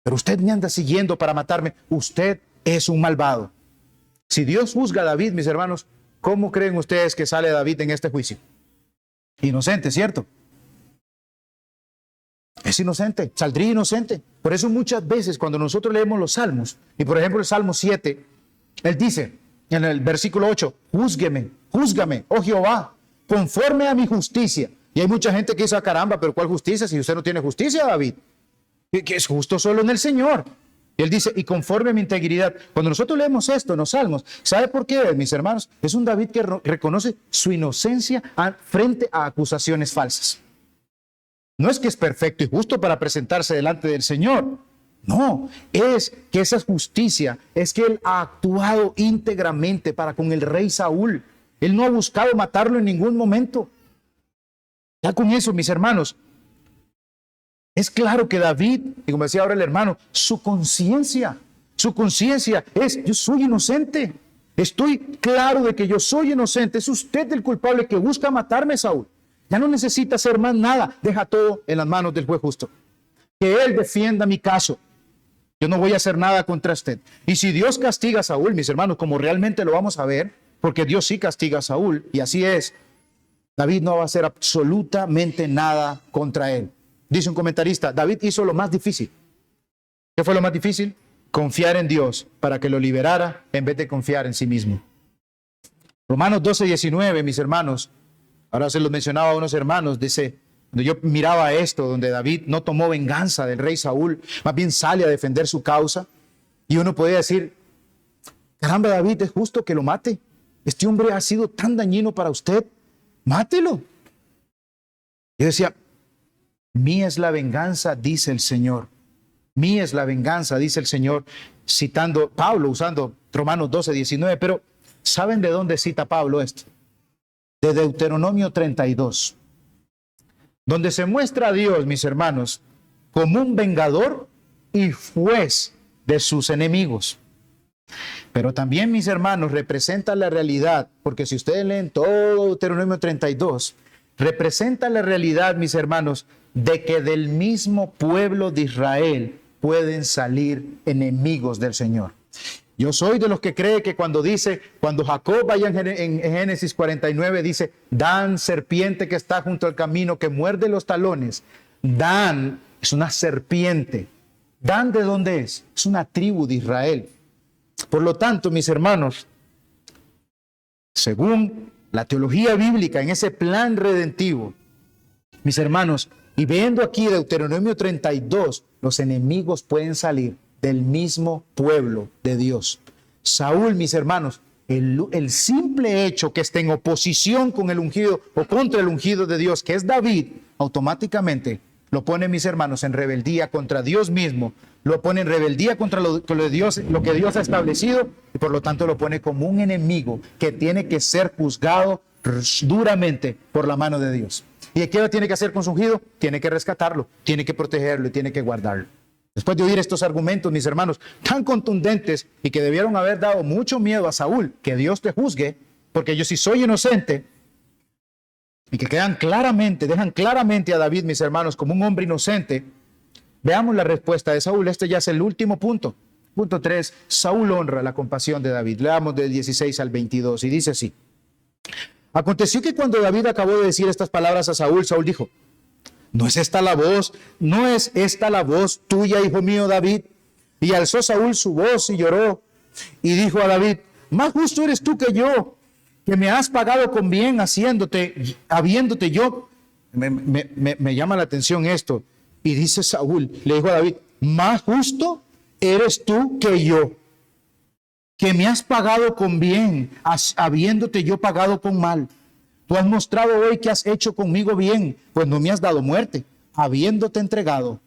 S1: Pero usted me anda siguiendo para matarme. Usted es un malvado. Si Dios juzga a David, mis hermanos, ¿cómo creen ustedes que sale David en este juicio? Inocente, ¿cierto? Es inocente, saldría inocente. Por eso muchas veces cuando nosotros leemos los salmos, y por ejemplo el Salmo 7, él dice en el versículo 8, júzgame, oh Jehová, conforme a mi justicia. Y hay mucha gente que dice, caramba, pero ¿cuál justicia si usted no tiene justicia, David? Que es justo solo en el Señor. Y él dice, y conforme a mi integridad. Cuando nosotros leemos esto en los salmos, ¿sabe por qué, mis hermanos? Es un David que reconoce su inocencia frente a acusaciones falsas. No es que es perfecto y justo para presentarse delante del Señor. No, es que esa justicia, es que él ha actuado íntegramente para con el rey Saúl. Él no ha buscado matarlo en ningún momento. Ya con eso, mis hermanos, es claro que David, y como decía ahora el hermano, su conciencia es, yo soy inocente. Estoy claro de que yo soy inocente. Es usted el culpable que busca matarme, Saúl. Ya no necesita hacer más nada. Deja todo en las manos del juez justo. Que él defienda mi caso. Yo no voy a hacer nada contra usted. Y si Dios castiga a Saúl, mis hermanos, como realmente lo vamos a ver, porque Dios sí castiga a Saúl, y así es, David no va a hacer absolutamente nada contra él. Dice un comentarista, David hizo lo más difícil. ¿Qué fue lo más difícil? Confiar en Dios para que lo liberara en vez de confiar en sí mismo. Romanos 12:19, mis hermanos, ahora se los mencionaba a unos hermanos, dice, cuando yo miraba esto, donde David no tomó venganza del rey Saúl, más bien sale a defender su causa, y uno podía decir, caramba, David, es justo que lo mate. Este hombre ha sido tan dañino para usted, mátelo. Yo decía, mía es la venganza, dice el Señor. Mía es la venganza, dice el Señor, citando Pablo, usando Romanos 12:19, pero ¿saben de dónde cita Pablo esto? De Deuteronomio 32, donde se muestra a Dios, mis hermanos, como un vengador y juez de sus enemigos. Pero también, mis hermanos, representa la realidad, porque si ustedes leen todo Deuteronomio 32, representa la realidad, mis hermanos, de que del mismo pueblo de Israel pueden salir enemigos del Señor. Yo soy de los que cree que cuando Jacob vaya en Génesis 49, dice, Dan, serpiente que está junto al camino, que muerde los talones. Dan es una serpiente. ¿Dan de dónde es? Es una tribu de Israel. Por lo tanto, mis hermanos, según la teología bíblica, en ese plan redentivo, mis hermanos, Y viendo aquí Deuteronomio 32, los enemigos pueden salir del mismo pueblo de Dios. Saúl, mis hermanos, el simple hecho que esté en oposición con el ungido o contra el ungido de Dios, que es David, automáticamente lo pone, mis hermanos, en rebeldía contra Dios mismo, lo pone en rebeldía contra lo que Dios ha establecido, y por lo tanto lo pone como un enemigo que tiene que ser juzgado duramente por la mano de Dios. ¿Y qué tiene que hacer con su ungido? Tiene que rescatarlo, tiene que protegerlo y tiene que guardarlo. Después de oír estos argumentos, mis hermanos, tan contundentes y que debieron haber dado mucho miedo a Saúl, que Dios te juzgue, porque yo sí soy inocente, y que dejan claramente a David, mis hermanos, como un hombre inocente, veamos la respuesta de Saúl. Este ya es el último punto. Punto 3, Saúl honra la compasión de David. Leamos del 16 al 22 y dice así. Aconteció que cuando David acabó de decir estas palabras a Saúl, Saúl dijo, ¿no es esta la voz tuya, hijo mío David? Y alzó Saúl su voz y lloró y dijo a David, más justo eres tú que yo, que me has pagado con bien habiéndote yo. Me llama la atención esto. Y dice Saúl, le dijo a David, más justo eres tú que yo, que me has pagado con bien, habiéndote yo pagado con mal. Tú has mostrado hoy que has hecho conmigo bien, pues no me has dado muerte, habiéndome entregado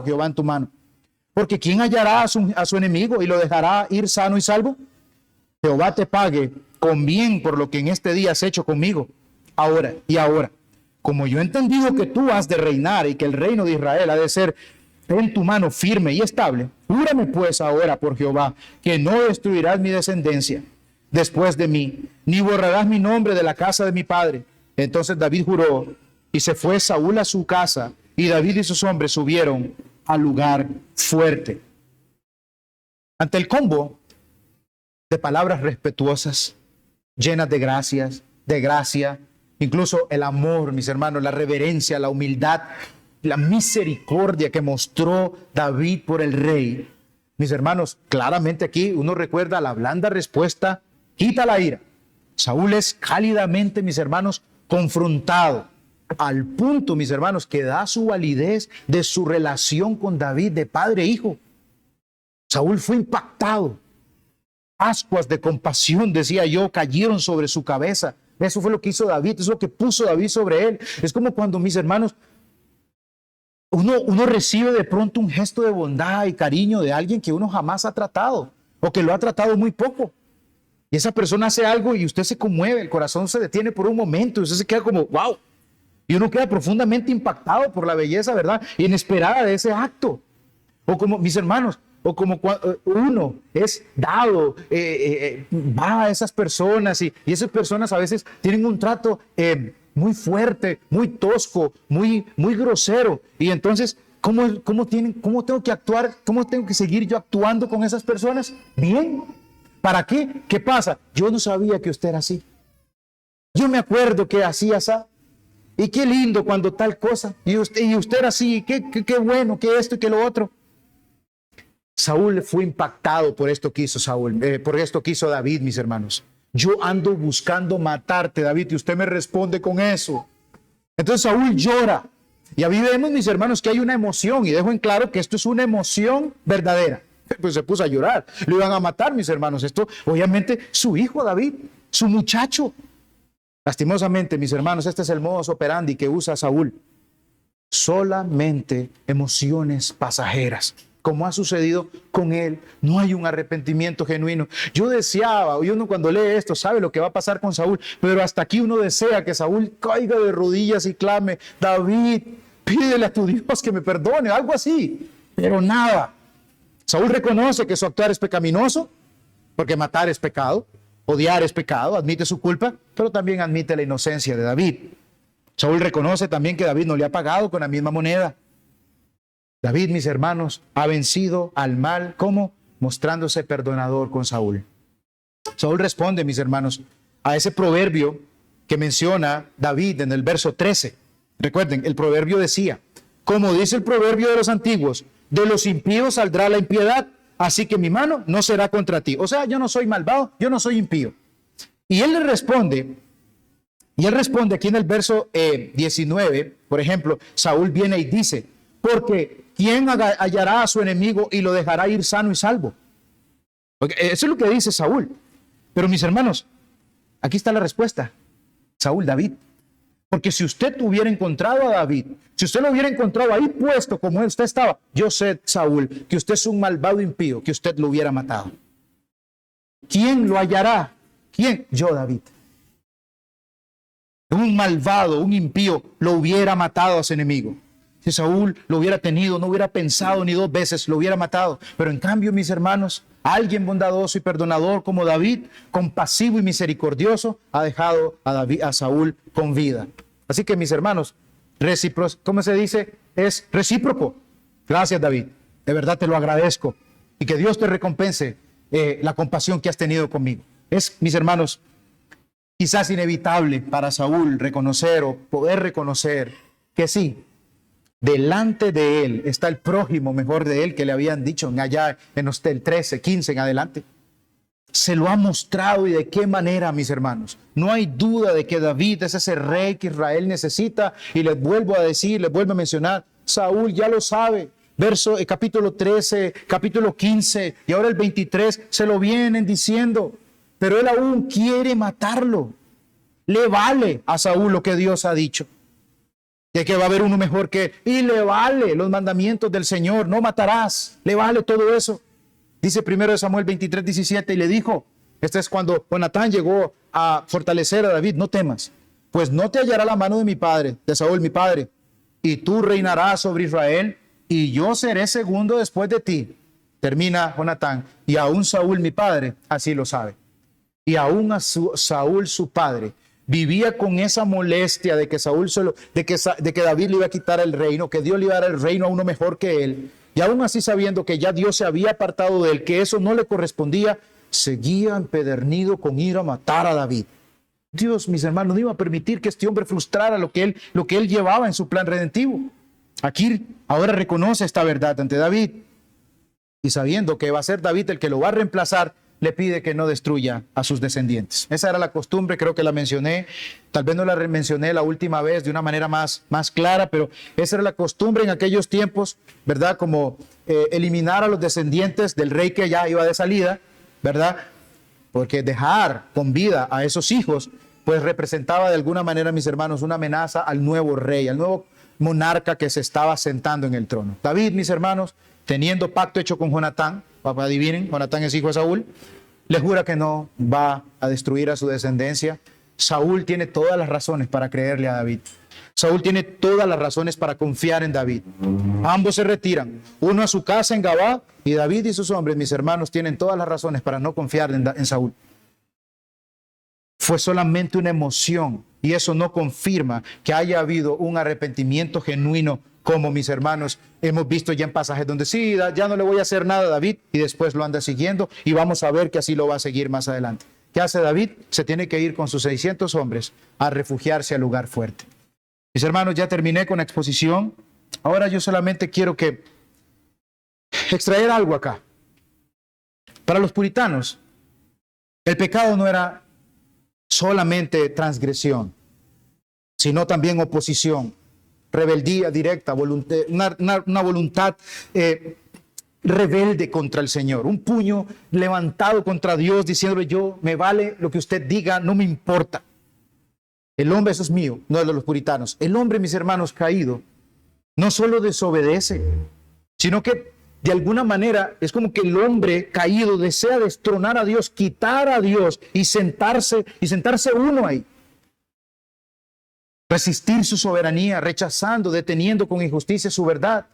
S1: Jehová en tu mano. Porque ¿quién hallará a su enemigo y lo dejará ir sano y salvo? Jehová te pague con bien por lo que en este día has hecho conmigo. Ahora, como yo he entendido que tú has de reinar y que el reino de Israel ha de ser en tu mano firme y estable, júrame pues ahora por Jehová que no destruirás mi descendencia después de mí, ni borrarás mi nombre de la casa de mi padre. Entonces David juró y se fue Saúl a su casa y David y sus hombres subieron al lugar fuerte. Ante el combo de palabras respetuosas, llenas de gracia, incluso el amor, mis hermanos, la reverencia, la humildad, la misericordia que mostró David por el rey. Mis hermanos, claramente aquí uno recuerda la blanda respuesta, quita la ira. Saúl es cálidamente, mis hermanos, confrontado al punto, mis hermanos, que da su validez de su relación con David de padre e hijo. Saúl fue impactado. Ascuas de compasión, decía yo, cayeron sobre su cabeza. Eso fue lo que hizo David, eso es lo que puso David sobre él. Es como cuando, mis hermanos, uno recibe de pronto un gesto de bondad y cariño de alguien que uno jamás ha tratado o que lo ha tratado muy poco. Y esa persona hace algo y usted se conmueve, el corazón se detiene por un momento y usted se queda como, wow. Y uno queda profundamente impactado por la belleza, ¿verdad?, inesperada de ese acto. O como, mis hermanos, o como uno es dado, va a esas personas y esas personas a veces tienen un trato muy fuerte, muy tosco, muy grosero. Y entonces, ¿cómo tengo que actuar? ¿Cómo tengo que seguir yo actuando con esas personas? Bien. ¿Para qué? ¿Qué pasa? Yo no sabía que usted era así. Yo me acuerdo que hacía así. Y qué lindo cuando tal cosa. Y usted era así. Qué bueno, que esto y que lo otro. Saúl fue impactado por esto que hizo por esto que hizo David, mis hermanos. Yo ando buscando matarte, David, y usted me responde con eso. Entonces Saúl llora. Y ahí vemos, mis hermanos, que hay una emoción, y dejo en claro que esto es una emoción verdadera. Pues se puso a llorar, lo iban a matar, mis hermanos. Esto, obviamente, su hijo David, su muchacho. Lastimosamente, mis hermanos, este es el modus operandi que usa Saúl. Solamente emociones pasajeras. Como ha sucedido con él, no hay un arrepentimiento genuino. Yo deseaba, y uno cuando lee esto sabe lo que va a pasar con Saúl, pero hasta aquí uno desea que Saúl caiga de rodillas y clame, David, pídele a tu Dios que me perdone, algo así, pero nada. Saúl reconoce que su actuar es pecaminoso, porque matar es pecado, odiar es pecado, admite su culpa, pero también admite la inocencia de David. Saúl reconoce también que David no le ha pagado con la misma moneda. David, mis hermanos, ha vencido al mal, ¿cómo? Mostrándose perdonador con Saúl. Saúl responde, mis hermanos, a ese proverbio que menciona David en el verso 13. Recuerden, el proverbio decía, como dice el proverbio de los antiguos, de los impíos saldrá la impiedad, así que mi mano no será contra ti. O sea, yo no soy malvado, yo no soy impío. Y él le responde Y él responde aquí en el verso 19, por ejemplo, Saúl viene y dice, porque ¿quién hallará a su enemigo y lo dejará ir sano y salvo? Porque eso es lo que dice Saúl. Pero mis hermanos, aquí está la respuesta. Saúl, David. Porque si usted hubiera encontrado a David, si usted lo hubiera encontrado ahí puesto como usted estaba, yo sé, Saúl, que usted es un malvado impío, que usted lo hubiera matado. ¿Quién lo hallará? ¿Quién? Yo, David. Un malvado, un impío, lo hubiera matado a su enemigo. Si Saúl lo hubiera tenido, no hubiera pensado ni 2 veces, lo hubiera matado. Pero en cambio, mis hermanos, alguien bondadoso y perdonador como David, compasivo y misericordioso, ha dejado a Saúl con vida. Así que, mis hermanos, ¿cómo se dice? Es recíproco. Gracias, David. De verdad te lo agradezco. Y que Dios te recompense la compasión que has tenido conmigo. Es, mis hermanos, quizás inevitable para Saúl reconocer o poder reconocer que sí, delante de él está el prójimo mejor de él que le habían dicho allá en el 13, 15 en adelante. Se lo ha mostrado y de qué manera, mis hermanos. No hay duda de que David es ese rey que Israel necesita y les vuelvo a decir, les vuelvo a mencionar, Saúl ya lo sabe. Capítulo 13, capítulo 15 y ahora el 23 se lo vienen diciendo, pero él aún quiere matarlo. Le vale a Saúl lo que Dios ha dicho. De que va a haber uno mejor que él. Y le vale los mandamientos del Señor. No matarás. Le vale todo eso. Dice 1 Samuel 23, 17. Y le dijo, este es cuando Jonatán llegó a fortalecer a David. No temas, pues no te hallará la mano de mi padre, de Saúl mi padre. Y tú reinarás sobre Israel. Y yo seré segundo después de ti. Termina Jonatán. Y aún Saúl mi padre así lo sabe. Y aún a Saúl su padre vivía con esa molestia de que de que David le iba a quitar el reino, que Dios le iba a dar el reino a uno mejor que él. Y aún así sabiendo que ya Dios se había apartado de él, que eso no le correspondía, seguía empedernido con ir a matar a David. Dios, mis hermanos, no iba a permitir que este hombre frustrara lo que él llevaba en su plan redentivo. Aquí ahora reconoce esta verdad ante David. Y sabiendo que va a ser David el que lo va a reemplazar, le pide que no destruya a sus descendientes. Esa era la costumbre, creo que la mencioné, tal vez no la mencioné la última vez de una manera más clara, pero esa era la costumbre en aquellos tiempos, ¿verdad? Como eliminar a los descendientes del rey que ya iba de salida, ¿verdad? Porque dejar con vida a esos hijos, pues representaba de alguna manera, mis hermanos, una amenaza al nuevo rey, al nuevo monarca que se estaba sentando en el trono. David, mis hermanos, teniendo pacto hecho con Jonatán, papá, adivinen, Jonatán es hijo de Saúl, le jura que no va a destruir a su descendencia. Saúl tiene todas las razones para creerle a David. Saúl tiene todas las razones para confiar en David. Ambos se retiran, uno a su casa en Gabá, y David y sus hombres, mis hermanos, tienen todas las razones para no confiar en Saúl. Fue solamente una emoción, y eso no confirma que haya habido un arrepentimiento genuino, como, mis hermanos, hemos visto ya en pasajes donde sí, ya no le voy a hacer nada a David, y después lo anda siguiendo, y vamos a ver que así lo va a seguir más adelante. ¿Qué hace David? Se tiene que ir con sus 600 hombres a refugiarse al lugar fuerte. Mis hermanos, ya terminé con la exposición. Ahora yo solamente quiero extraer algo acá. Para los puritanos, el pecado no era solamente transgresión, sino también oposición, rebeldía directa, una voluntad rebelde contra el Señor, un puño levantado contra Dios diciéndole: yo, me vale lo que usted diga, no me importa. El hombre, eso es mío, no es de los puritanos. El hombre, mis hermanos, caído, no solo desobedece, sino que de alguna manera es como que el hombre caído desea destronar a Dios, quitar a Dios y sentarse uno ahí. Resistir su soberanía, rechazando, deteniendo con injusticia su verdad.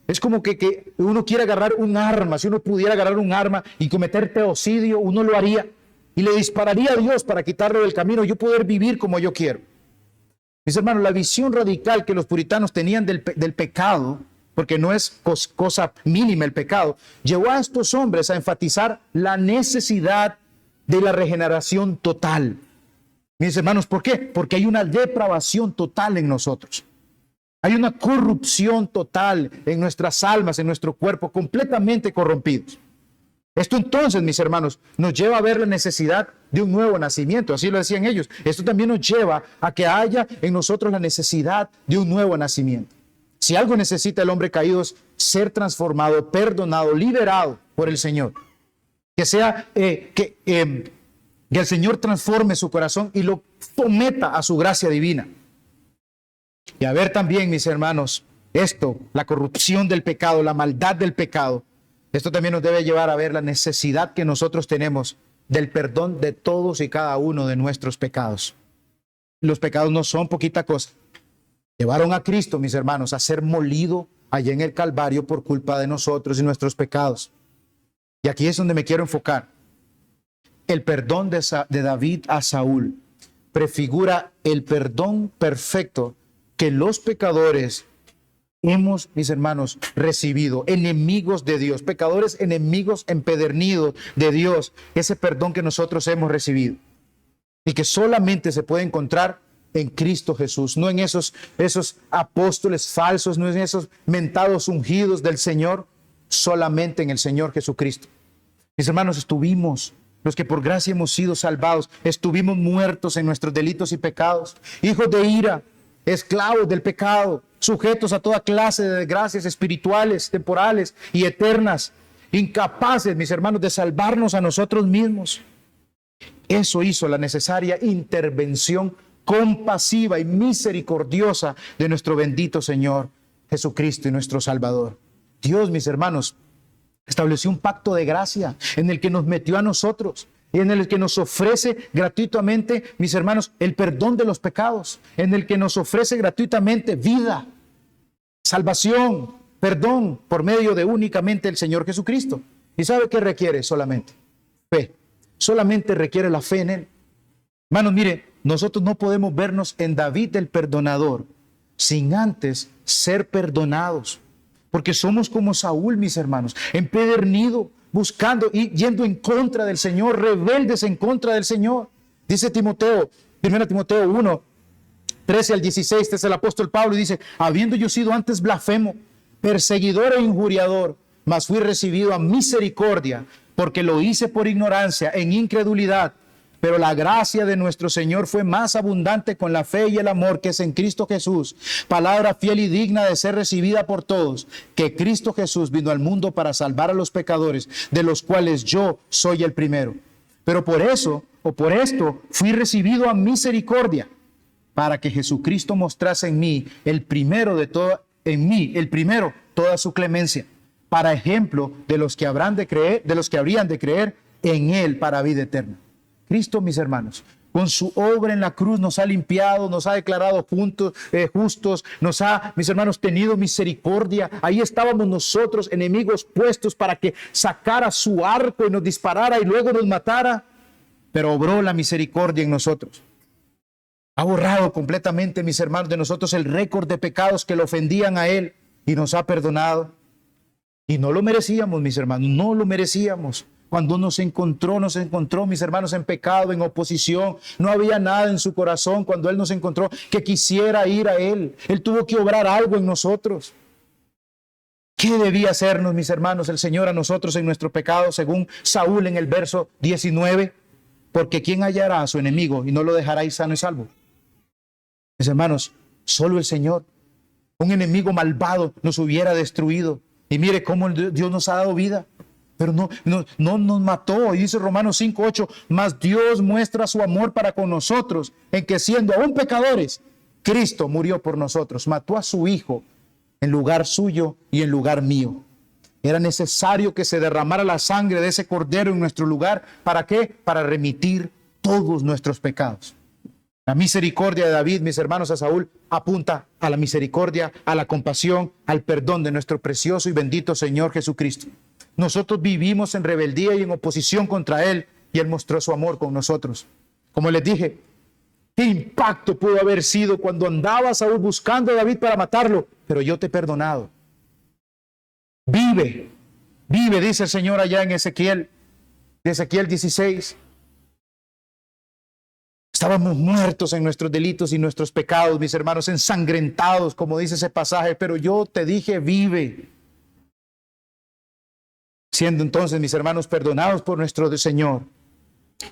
S1: Es como que uno quiere agarrar un arma. Si uno pudiera agarrar un arma y cometer teocidio, uno lo haría y le dispararía a Dios para quitarlo del camino, yo poder vivir como yo quiero. Mis hermanos, la visión radical que los puritanos tenían del pecado, porque no es cosa mínima el pecado, llevó a estos hombres a enfatizar la necesidad de la regeneración total. Mis hermanos, ¿por qué? Porque hay una depravación total en nosotros. Hay una corrupción total en nuestras almas, en nuestro cuerpo, completamente corrompidos. Esto entonces, mis hermanos, nos lleva a ver la necesidad de un nuevo nacimiento. Así lo decían ellos. Esto también nos lleva a que haya en nosotros la necesidad de un nuevo nacimiento. Si algo necesita el hombre caído es ser transformado, perdonado, liberado por el Señor. Que sea que el Señor transforme su corazón y lo someta a su gracia divina. Y a ver también, mis hermanos, esto, la corrupción del pecado, la maldad del pecado, esto también nos debe llevar a ver la necesidad que nosotros tenemos del perdón de todos y cada uno de nuestros pecados. Los pecados no son poquita cosa. Llevaron a Cristo, mis hermanos, a ser molido allá en el Calvario por culpa de nosotros y nuestros pecados. Y aquí es donde me quiero enfocar. El perdón de David a Saúl prefigura el perdón perfecto que los pecadores hemos, mis hermanos, recibido, enemigos de Dios, pecadores enemigos empedernidos de Dios, ese perdón que nosotros hemos recibido y que solamente se puede encontrar en Cristo Jesús, no en esos apóstoles falsos, no en esos mentados ungidos del Señor, solamente en el Señor Jesucristo. Mis hermanos, estuvimos, los que por gracia hemos sido salvados, estuvimos muertos en nuestros delitos y pecados, hijos de ira, esclavos del pecado, sujetos a toda clase de desgracias espirituales, temporales y eternas, incapaces, mis hermanos, de salvarnos a nosotros mismos. Eso hizo la necesaria intervención compasiva y misericordiosa de nuestro bendito Señor Jesucristo y nuestro Salvador. Dios, mis hermanos, estableció un pacto de gracia en el que nos metió a nosotros y en el que nos ofrece gratuitamente, mis hermanos, el perdón de los pecados, en el que nos ofrece gratuitamente vida, salvación, perdón por medio de únicamente el Señor Jesucristo. ¿Y sabe qué requiere? Solamente fe. Solamente requiere la fe en Él. Hermanos, mire, nosotros no podemos vernos en David el perdonador sin antes ser perdonados. Porque somos como Saúl, mis hermanos, empedernido, buscando y yendo en contra del Señor, rebeldes en contra del Señor. Dice Timoteo, 1 Timoteo 1, 13 al 16, este es el apóstol Pablo, y dice: habiendo yo sido antes blasfemo, perseguidor e injuriador, mas fui recibido a misericordia, porque lo hice por ignorancia, en incredulidad. Pero la gracia de nuestro Señor fue más abundante con la fe y el amor que es en Cristo Jesús. Palabra fiel y digna de ser recibida por todos, que Cristo Jesús vino al mundo para salvar a los pecadores, de los cuales yo soy el primero. Pero por eso, o por esto, fui recibido a misericordia, para que Jesucristo mostrase en mí el primero de todo, en mí el primero toda su clemencia, para ejemplo de los que habrán de creer, de los que habrían de creer en Él para vida eterna. Cristo, mis hermanos, con su obra en la cruz nos ha limpiado, nos ha declarado justos, nos ha, mis hermanos, tenido misericordia. Ahí estábamos nosotros, enemigos puestos para que sacara su arco y nos disparara y luego nos matara, pero obró la misericordia en nosotros. Ha borrado completamente, mis hermanos, de nosotros el récord de pecados que le ofendían a Él y nos ha perdonado. Y no lo merecíamos, mis hermanos, no lo merecíamos. Cuando nos encontró, mis hermanos, en pecado, en oposición. No había nada en su corazón cuando Él nos encontró que quisiera ir a Él. Él tuvo que obrar algo en nosotros. ¿Qué debía hacernos, mis hermanos, el Señor a nosotros en nuestro pecado, según Saúl en el verso 19? Porque ¿quién hallará a su enemigo y no lo dejará ir sano y salvo? Mis hermanos, solo el Señor. Un enemigo malvado nos hubiera destruido. Y mire cómo Dios nos ha dado vida. Pero no nos mató. Y dice Romanos 5:8, mas Dios muestra su amor para con nosotros, en que siendo aún pecadores, Cristo murió por nosotros, mató a su Hijo en lugar suyo y en lugar mío. Era necesario que se derramara la sangre de ese Cordero en nuestro lugar. ¿Para qué? Para remitir todos nuestros pecados. La misericordia de David, mis hermanos, a Saúl, apunta a la misericordia, a la compasión, al perdón de nuestro precioso y bendito Señor Jesucristo. Nosotros vivimos en rebeldía y en oposición contra Él, y Él mostró su amor con nosotros. Como les dije, qué impacto pudo haber sido cuando andaba Saúl buscando a David para matarlo, pero yo te he perdonado. Vive, dice el Señor allá en Ezequiel 16. Estábamos muertos en nuestros delitos y nuestros pecados, mis hermanos, ensangrentados, como dice ese pasaje, pero yo te dije, vive. Siendo entonces, mis hermanos, perdonados por nuestro Señor,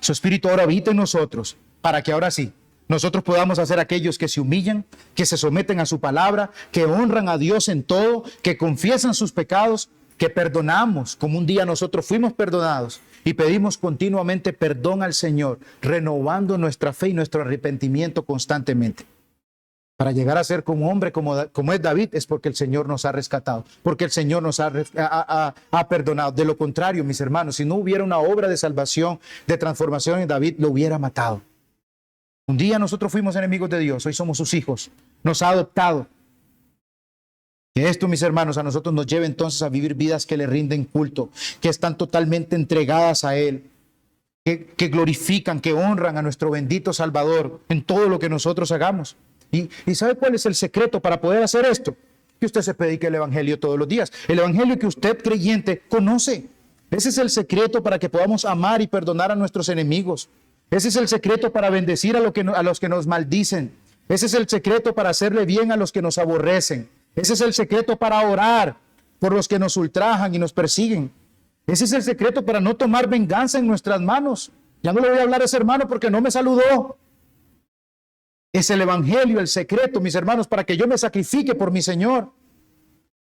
S1: su Espíritu ahora habita en nosotros, para que ahora sí, nosotros podamos hacer aquellos que se humillan, que se someten a su palabra, que honran a Dios en todo, que confiesan sus pecados, que perdonamos, como un día nosotros fuimos perdonados, y pedimos continuamente perdón al Señor, renovando nuestra fe y nuestro arrepentimiento constantemente. Para llegar a ser como hombre, como es David, es porque el Señor nos ha rescatado, porque el Señor nos ha perdonado. De lo contrario, mis hermanos, si no hubiera una obra de salvación, de transformación en David, lo hubiera matado. Un día nosotros fuimos enemigos de Dios, hoy somos sus hijos, nos ha adoptado. Que esto, mis hermanos, a nosotros nos lleve entonces a vivir vidas que le rinden culto, que están totalmente entregadas a Él, que glorifican, que honran a nuestro bendito Salvador en todo lo que nosotros hagamos. ¿Y sabe cuál es el secreto para poder hacer esto? Que usted se predique el Evangelio todos los días. El Evangelio que usted, creyente, conoce. Ese es el secreto para que podamos amar y perdonar a nuestros enemigos. Ese es el secreto para bendecir a los que nos maldicen. Ese es el secreto para hacerle bien a los que nos aborrecen. Ese es el secreto para orar por los que nos ultrajan y nos persiguen. Ese es el secreto para no tomar venganza en nuestras manos. Ya no le voy a hablar a ese hermano porque no me saludó. Es el Evangelio, el secreto, mis hermanos, para que yo me sacrifique por mi Señor.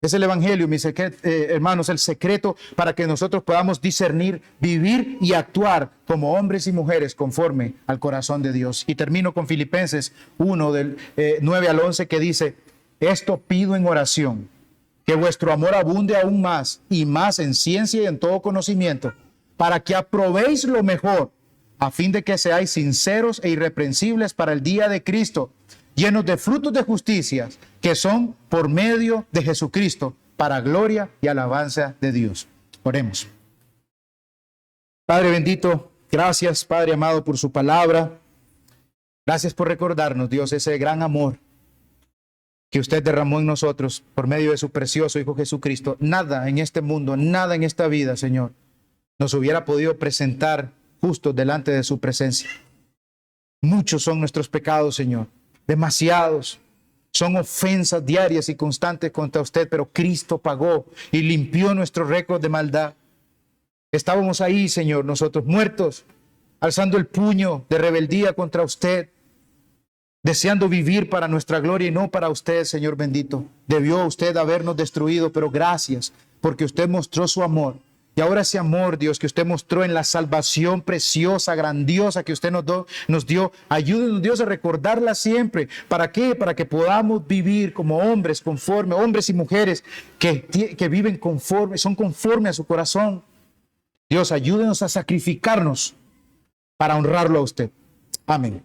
S1: Es el Evangelio, mis hermanos, el secreto para que nosotros podamos discernir, vivir y actuar como hombres y mujeres conforme al corazón de Dios. Y termino con Filipenses 1, del 9 al 11, que dice: esto pido en oración, que vuestro amor abunde aún más y más en ciencia y en todo conocimiento, para que aprobéis lo mejor, a fin de que seáis sinceros e irreprensibles para el día de Cristo, llenos de frutos de justicia, que son por medio de Jesucristo, para gloria y alabanza de Dios. Oremos. Padre bendito, gracias, Padre amado, por su palabra. Gracias por recordarnos, Dios, ese gran amor que usted derramó en nosotros por medio de su precioso Hijo Jesucristo. Nada en este mundo, nada en esta vida, Señor, nos hubiera podido presentar justos delante de su presencia. Muchos son nuestros pecados, Señor, demasiados. Son ofensas diarias y constantes contra usted, pero Cristo pagó y limpió nuestro récord de maldad. Estábamos ahí, Señor, nosotros muertos, alzando el puño de rebeldía contra usted, deseando vivir para nuestra gloria y no para usted, Señor bendito. Debió usted habernos destruido, pero gracias, porque usted mostró su amor. Y ahora ese amor, Dios, que usted mostró en la salvación preciosa, grandiosa que usted nos dio, ayúdenos, Dios, a recordarla siempre. ¿Para qué? Para que podamos vivir como hombres hombres y mujeres que viven son conforme a su corazón. Dios, ayúdenos a sacrificarnos para honrarlo a usted. Amén.